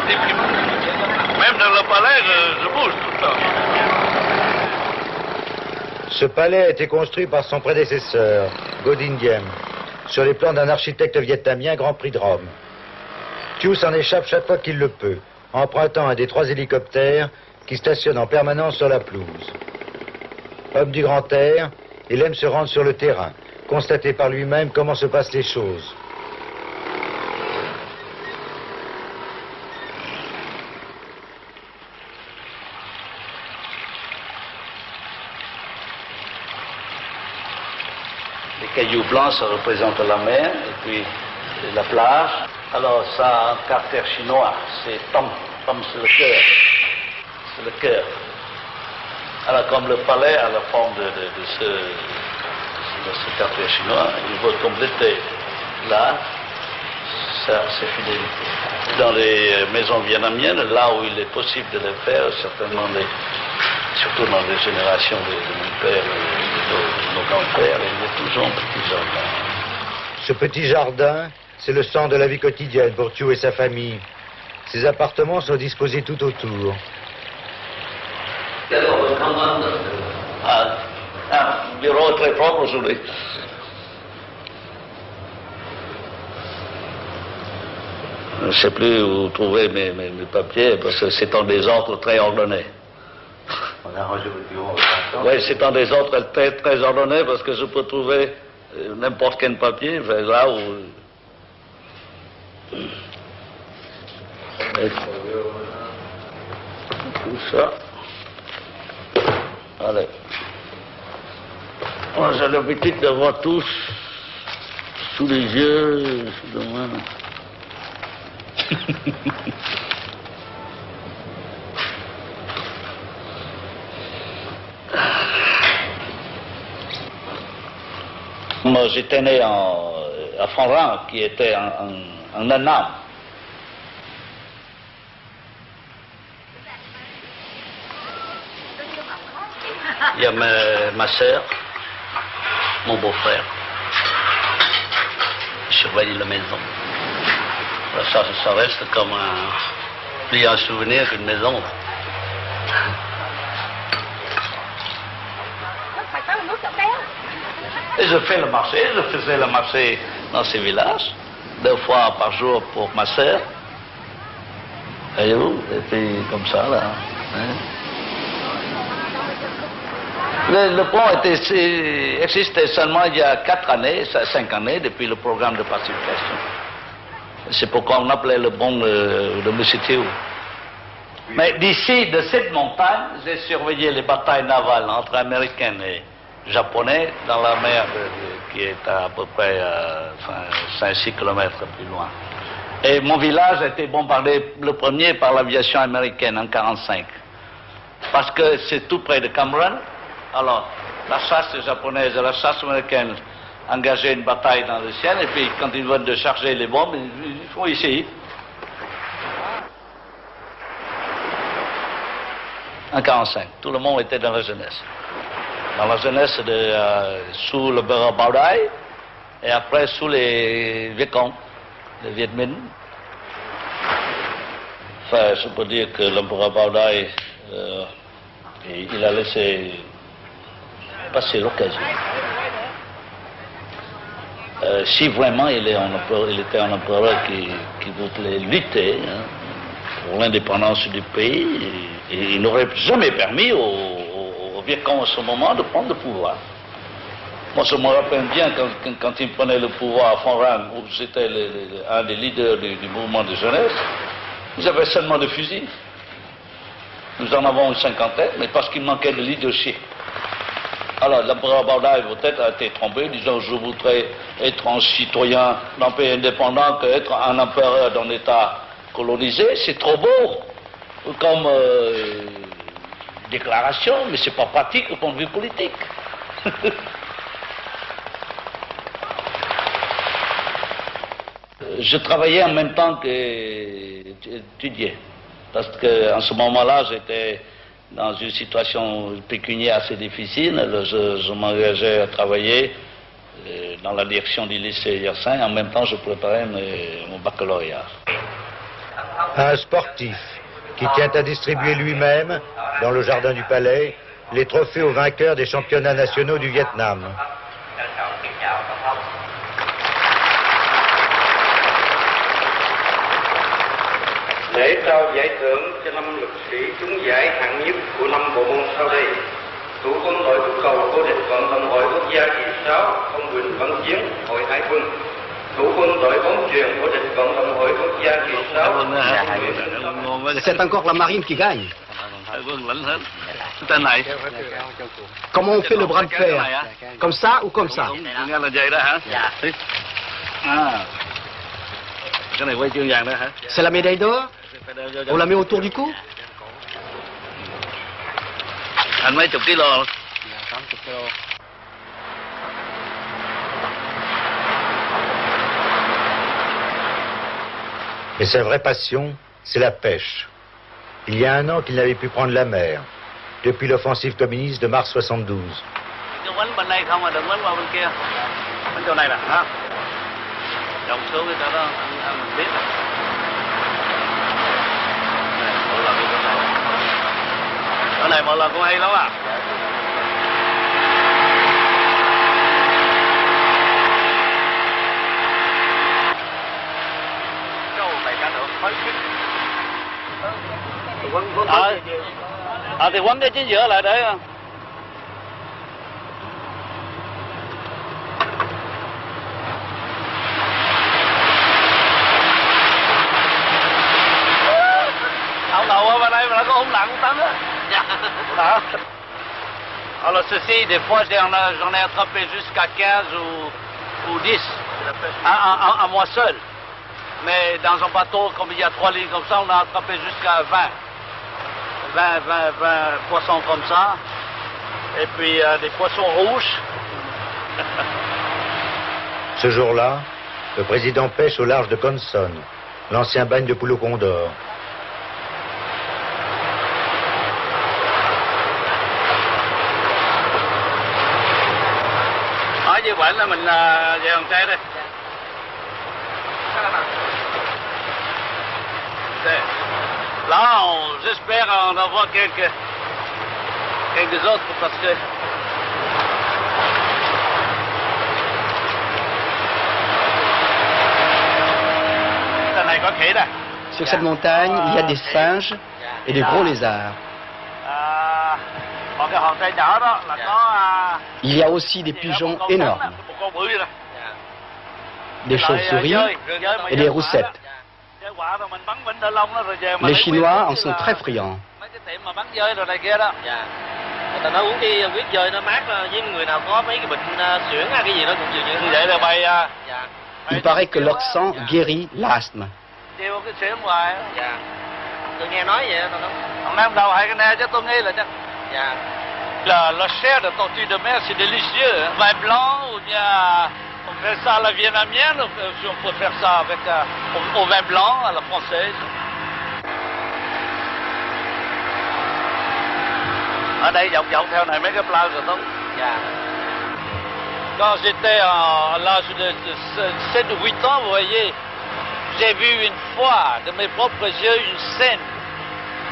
déprimant. Même dans le palais, je bouge tout le temps. Ce palais a été construit par son prédécesseur, Ngo Dinh Diem, sur les plans d'un architecte vietnamien Grand Prix de Rome. Thieu s'en échappe chaque fois qu'il le peut, empruntant un des 3 hélicoptères qui stationnent en permanence sur la pelouse. Homme du grand air, il aime se rendre sur le terrain, constater par lui-même comment se passent les choses. Les cailloux blancs, ça représente la mer, et puis la plage. Alors ça, en caractère chinois, c'est Tom. Tom, c'est le cœur. C'est le cœur. Alors comme le palais a la forme de ce caractère chinois, il veut compléter là sa fidélité. Dans les maisons vietnamiennes, là où il est possible de le faire, certainement, surtout dans les générations de mon père et de nos grands-pères, il y a toujours un petit jardin. Ce petit jardin, c'est le centre de la vie quotidienne pour Thieu et sa famille. Ses appartements sont disposés tout autour. Un bureau très propre aujourd'hui. Je ne sais plus où trouver mes papiers, parce que c'est en désordre très ordonné. On a rangé votre bureau. Oui, c'est en désordre très, très ordonné, parce que je peux trouver n'importe quel papier, là où... Et tout ça. Allez. Moi, j'ai l'habitude d'avoir tous sous les yeux, sous les mains. Moi, j'étais né à Font-Rang, qui était en Annam. Il y a ma soeur, mon beau-frère. Je surveille la maison. Ça reste comme plus un souvenir qu'une maison. Et je fais le marché, je faisais le marché dans ces villages, 2 fois par jour pour ma soeur. Voyez-vous, et puis comme ça, là. Hein. Le pont existait seulement il y a 4 années, 5 années, depuis le programme de pacification. C'est pourquoi on appelait le pont de M. Thieu. Mais d'ici, de cette montagne, j'ai surveillé les batailles navales entre Américains et Japonais dans la mer qui est à peu près 5-6 km plus loin. Et mon village a été bombardé le premier par l'aviation américaine en 1945. Parce que c'est tout près de Cameron. Alors, la chasse japonaise et la chasse américaine engageaient une bataille dans le ciel, et puis quand ils veulent de charger les bombes, ils font ici. En 1945, tout le monde était dans la jeunesse. Dans la jeunesse sous le Bao Dai, et après sous les Vietcong, les Viet Minh. Enfin, je peux dire que l'empereur Bao Dai, il a laissé passer l'occasion. Si vraiment il était un empereur qui voulait lutter pour l'indépendance du pays, il n'aurait jamais permis aux Vietcong à ce moment de prendre le pouvoir. Moi, je me rappelle bien quand il prenait le pouvoir à Font-Rang, où j'étais un des leaders du mouvement de jeunesse, ils avaient seulement des fusils. Nous en avons une 50aine, mais parce qu'il manquait de leadership. Alors, l'empereur Bao Dai peut-être a été trompé, disant je voudrais être un citoyen d'un pays indépendant qu'être un empereur d'un État colonisé. C'est trop beau comme déclaration, mais c'est pas pratique au point de vue politique. Je travaillais en même temps qu'étudiais, parce qu'en ce moment-là, j'étais dans une situation pécuniaire assez difficile. Je m'engageais à travailler dans la direction du lycée Hyacinthe. En même temps, je préparais mon baccalauréat. à un sportif qui tient à distribuer lui-même, dans le jardin du palais, les trophées aux vainqueurs des championnats nationaux du Vietnam. Lễ trao giải thưởng cho 5 lực sĩ trúng giải hạng nhất của 5 bộ môn sau đây: thủ quân đội túc cầu vô địch vận động hội quốc gia kỳ 6 ông Huỳnh Văn Chiến, Hội Hải quân; thủ quân đội bóng chuyền vô địch vận động hội quốc gia kỳ 6. C'est encore la marine qui gagne. Quân lĩnh hết. Tên này. Comment on fait le bras de fer? Comme ça ou comme ça? Nghe là vậy đó hả? Dạ. À. Cái này quay chương vàng đó hả? C'est la médaille d'or? On la met autour du cou? Anh mấy chục kilo. Et sa vraie passion, c'est la pêche. Il y a un an qu'il n'avait pu prendre la mer, depuis l'offensive communiste de mars 72. Đừng quánh bên đây không, đừng quánh qua bên kia. Quánh chỗ này nè, hả? Trồng xuống cái chỗ đó, anh biết rồi. Chỗ này một lần cũng hay lắm à. Thì quấn cái chính giữa lại để ông đầu qua bên đây mà nó có ống nặng cũng tắm đó. Đó. Alors ceci, des fois j'en ai attrapé jusqu'à 15 ou 10 à moi seul. Mais dans un bateau, comme il y a 3 lignes comme ça, on a attrapé jusqu'à 20 poissons comme ça. Et puis des poissons rouges. Ce jour-là, le président pêche au large de Conson, l'ancien bagne de Pulo Condor. Như vậy là mình về hàng xe đây. Là, j'espère en avoir quelques autres parce que này có khỉ đây. Sur cette montagne, il y a des singes et des gros lézards. Còn cái hòn cây nhỏ đó là có Il y a aussi des pigeons énormes, một con bự đó. des chauves-souris et des roussettes. Les Chinois en sont très friands. Mấy cái tiệm mà bán dơi rồi này kia đó. Dạ. Người ta nói uống cái huyết dơi nó mát với người nào có mấy cái bệnh suyễn hay cái gì đó cũng chịu như vậy là bày dạ. Il paraît que leur sang guérit l'asthme. Tiêu cái suyễn hoài. Dạ. Tôi nghe nói vậy tôi nói. Thằng Nam đầu hai cái ne chứ tôi nghĩ là chắc. Dạ. La chair de tortue de mer, c'est délicieux. Hein? Vin blanc, ou bien on fait ça à la vietnamienne, si on peut faire ça avec au vin blanc, à la française. Ở đây dọc theo này mấy cái plage rồi Tống. Dạ. Quand j'étais à l'âge de 7 ou 8 ans, vous voyez, j'ai vu une fois de mes propres yeux une scène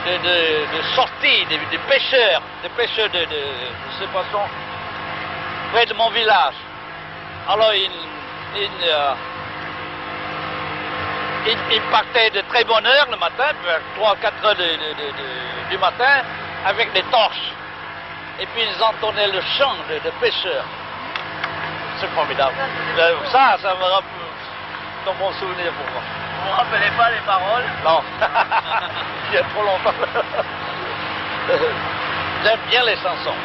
de sortie des pêcheurs de ces poissons près de mon village. Alors ils partaient de très bonne heure le matin, vers 3-4 heures du matin, avec des torches. Et puis ils entonnaient le chant de pêcheurs. C'est formidable. Ça me rappelle dans mon souvenir pour moi. Vous ne vous rappelez pas les paroles? Non. Il y a trop longtemps. J'aime bien les chansons.